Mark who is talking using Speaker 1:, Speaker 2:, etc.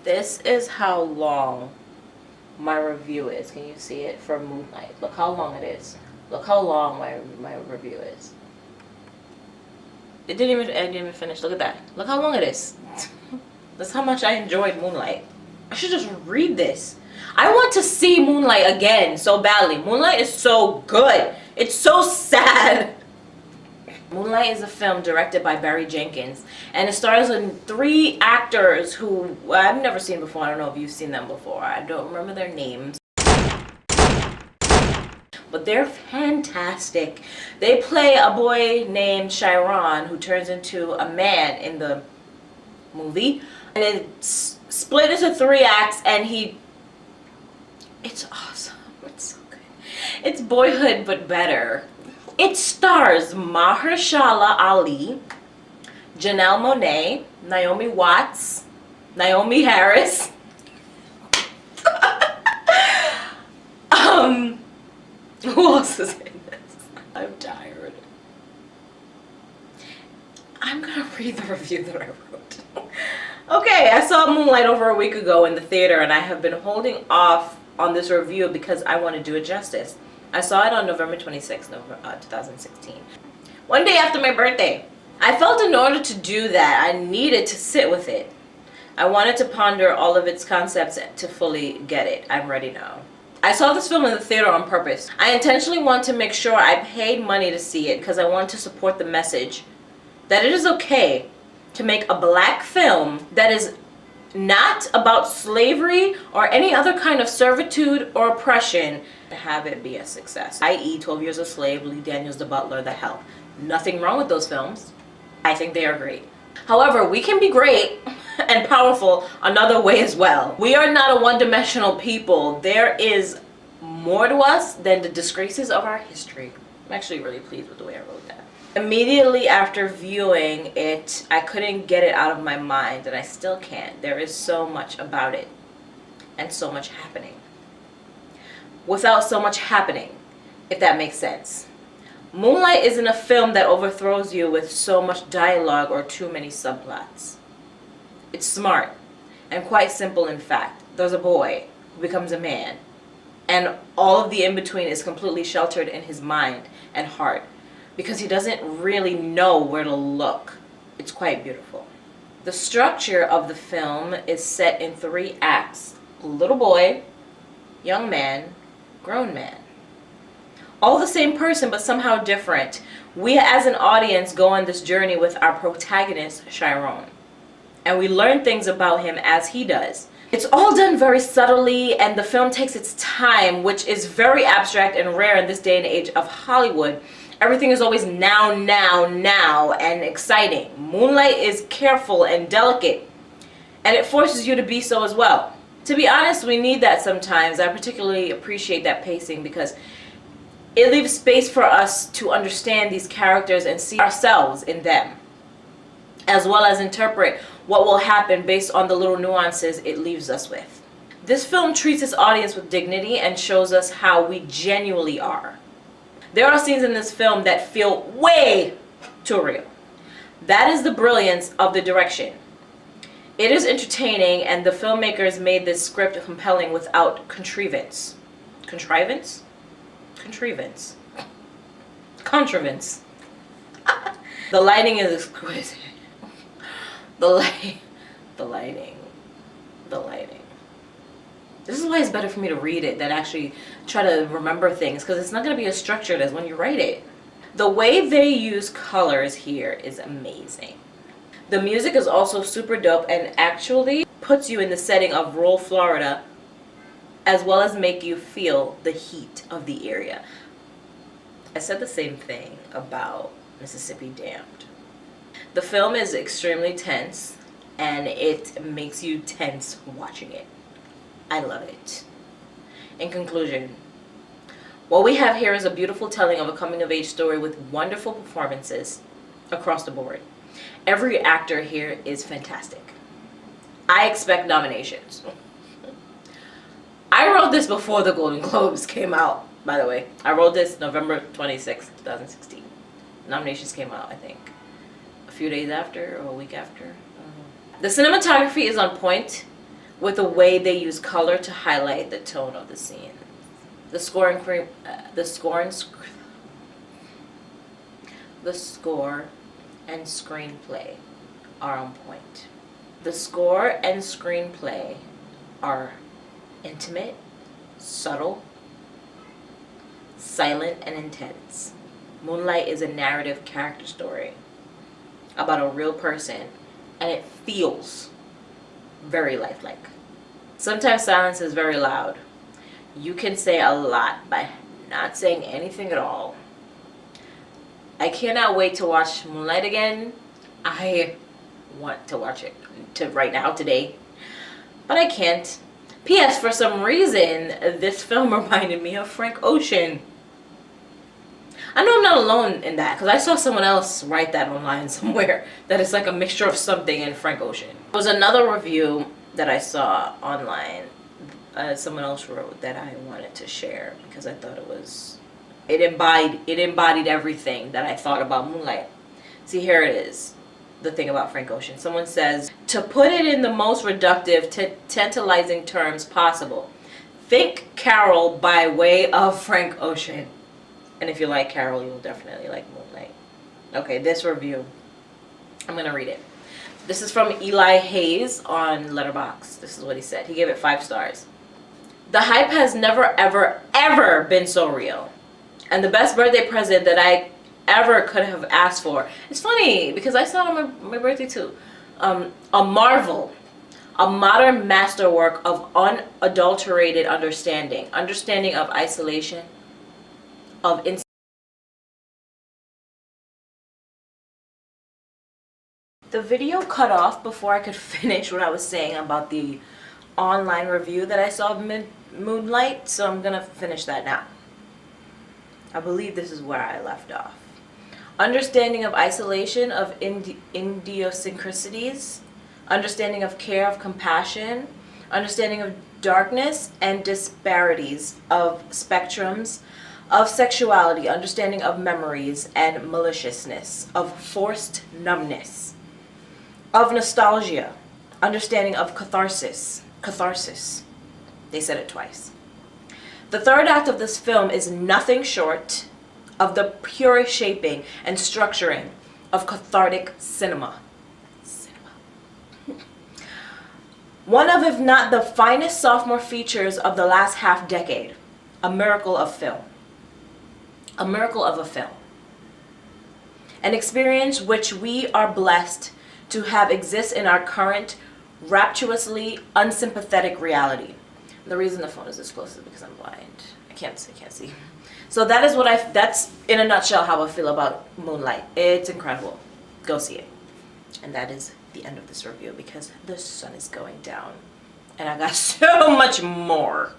Speaker 1: This is how long my review is. Can you see it for Moonlight? Look how long it is. Look how long my review is. I didn't even finish. Look at that. Look how long it is. That's how much I enjoyed Moonlight. I should just read this. I want to see Moonlight again so badly. Moonlight is so good. It's so sad. Moonlight is a film directed by Barry Jenkins, and it stars in 3 actors who I've never seen before. I don't know if you've seen them before. I don't remember their names. But they're fantastic. They play a boy named Chiron who turns into a man in the movie. And it's split into 3 acts, and it's awesome. It's so good. It's Boyhood but better. It stars Mahershala Ali, Janelle Monáe, Naomi Watts, Naomi Harris, who else is in this? I'm tired. I'm gonna read the review that I wrote. Okay, I saw Moonlight over a week ago in the theater, and I have been holding off on this review because I want to do it justice. I saw it on November 26th, 2016. One day after my birthday. I felt in order to do that, I needed to sit with it. I wanted to ponder all of its concepts to fully get it. I'm ready now. I saw this film in the theater on purpose. I intentionally want to make sure I paid money to see it because I want to support the message that it is okay to make a black film that is not about slavery or any other kind of servitude or oppression, to have it be a success. i.e. 12 Years a Slave, Lee Daniels, The Butler, The Help. Nothing wrong with those films. I think they are great. However, we can be great and powerful another way as well. We are not a one-dimensional people. There is more to us than the disgraces of our history. I'm actually really pleased with the way I wrote that. Immediately after viewing it, I couldn't get it out of my mind, and I still can't. There is so much about it and so much happening without so much happening, if that makes sense. Moonlight isn't a film that overthrows you with so much dialogue or too many subplots. It's smart and quite simple. In fact, there's a boy who becomes a man, and all of the in-between is completely sheltered in his mind and heart because he doesn't really know where to look. It's quite beautiful. The structure of the film is set in 3 acts. Little boy, young man, grown man. All the same person, but somehow different. We as an audience go on this journey with our protagonist, Chiron. And we learn things about him as he does. It's all done very subtly, and the film takes its time, which is very abstract and rare in this day and age of Hollywood. Everything is always now, now, now, and exciting. Moonlight is careful and delicate, and it forces you to be so as well. To be honest, we need that sometimes. I particularly appreciate that pacing because it leaves space for us to understand these characters and see ourselves in them, as well as interpret what will happen based on the little nuances it leaves us with. This film treats its audience with dignity and shows us how we genuinely are. There are scenes in this film that feel way too real. That is the brilliance of the direction. It is entertaining, and the filmmakers made this script compelling without contrivance. Contrivance? Contrivance. Contrivance. The lighting is exquisite. The lighting. This is why it's better for me to read it than actually try to remember things, because it's not going to be as structured as when you write it. The way they use colors here is amazing. The music is also super dope and actually puts you in the setting of rural Florida, as well as make you feel the heat of the area. I said the same thing about Mississippi Damned. The film is extremely tense, and it makes you tense watching it. I love it. In conclusion, what we have here is a beautiful telling of a coming-of-age story with wonderful performances across the board. Every actor here is fantastic. I expect nominations. I wrote this before the Golden Globes came out, by the way. I wrote this November 26, 2016. Nominations came out, I think, a few days after or a week after. The cinematography is on point. with the way they use color to highlight the tone of the scene. The score and screenplay are on point. The score and screenplay are intimate, subtle, silent, and intense. Moonlight is a narrative character story about a real person, and it feels very lifelike. Sometimes silence is very loud. You can say a lot by not saying anything at all. I cannot wait to watch Moonlight again. I want to watch it right now, today, but I can't. P.S. For some reason, this film reminded me of Frank Ocean. I know I'm not alone in that, because I saw someone else write that online somewhere, that it's like a mixture of something and Frank Ocean. There was another review that I saw online, someone else wrote, that I wanted to share because I thought it embodied everything that I thought about Moonlight. See, here it is, the thing about Frank Ocean. Someone says, to put it in the most reductive, tantalizing terms possible, think Carol by way of Frank Ocean. And if you like Carol, you'll definitely like Moonlight. Okay, this review, I'm going to read it. This is from Eli Hayes on Letterboxd. This is what he said. He gave it 5 stars. The hype has never, ever, ever been so real. And the best birthday present that I ever could have asked for. It's funny, because I saw it on my birthday too. A marvel. A modern masterwork of unadulterated understanding. Understanding of isolation. The video cut off before I could finish what I was saying about the online review that I saw of Moonlight, so I'm gonna finish that now. I believe this is where I left off. Understanding of isolation, of idiosyncrasies, understanding of care, of compassion, understanding of darkness and disparities, of spectrums, of sexuality, understanding of memories and maliciousness, of forced numbness, of nostalgia, understanding of catharsis. They said it twice. The third act of this film is nothing short of the purest shaping and structuring of cathartic cinema. One of, if not the finest sophomore features of the last half decade. A miracle of film. A miracle of a film. An experience which we are blessed to have exist in our current rapturously unsympathetic reality. The reason the phone is this close is because I'm blind. I can't see. So that is that's in a nutshell how I feel about Moonlight. It's incredible. Go see it. And that is the end of this review because the sun is going down. And I got so much more.